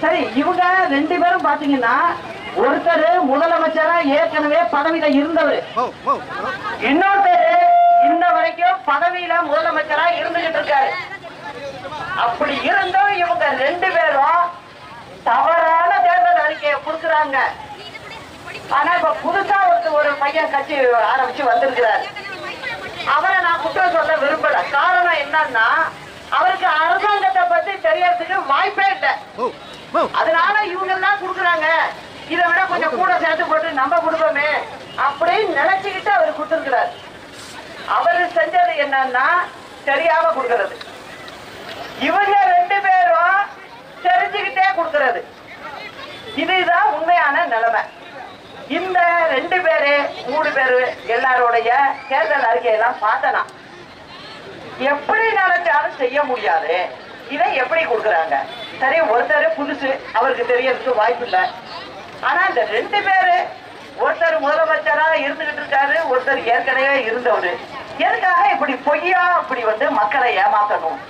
சரி, இவங்க ரெண்டு பேரும் பாத்தீங்கன்னா ஒருத்தர் முதலமைச்சரா ஏற்கனவே பதவியில இருந்தவர், இன்னொருத்தர் இன்ன வரைக்கும் பதவியில முதலமைச்சரா இருந்துகிட்டு இருக்காரு. அப்படி இருந்தும் இவங்க ரெண்டு பேரும் தவறான தேர்தல் அறிக்கையை கொடுக்கறாங்க. ஆனா இப்ப புதுசா ஒரு பையன் கட்சி ஆரம்பிச்சு வந்திருக்கிறாரு. அவரை நான் குற்றம் சொல்ல விரும்பல. காரணம் என்னன்னா, அவருக்கு அரசாங்கத்தை பத்தி தெரியறதுக்கு வாய்ப்பே இல்லை. அதனால இவங்க எல்லாம் கொடுக்குறாங்க, இதை விட கொஞ்சம் கூட சேர்த்து போட்டு நம்ம கொடுப்போமே அப்படின்னு நினைச்சுக்கிட்டு அவர் கொடுத்திருக்கிறார். அவரு செஞ்சது என்னன்னா தெரியாம கொடுக்கறது. இவங்க ரெண்டு பேரும் தெரிஞ்சுக்கிட்டே கொடுக்கறது. இதுதான் உண்மையான நிலைமை. இந்த ரெண்டு பேரு மூணு பேரு எல்லாருடைய தேர்தல் அறிக்கையெல்லாம் பார்த்தனா எப்படி நினைச்சாலும் செய்ய முடியாது. இதை எப்படி கொடுக்குறாங்க? சரி, ஒருத்தர் புதுசு, அவருக்கு தெரியறதுக்கு வாய்ப்பு இல்லை. ஆனா இந்த ரெண்டு பேரு, ஒருத்தர் முதலமைச்சரா இருந்துகிட்டு இருக்காரு, ஒருத்தர் ஏற்கனவே இருந்தவரு, எதுக்காக இப்படி பொய்யா இப்படி மக்களை ஏமாத்தணும்?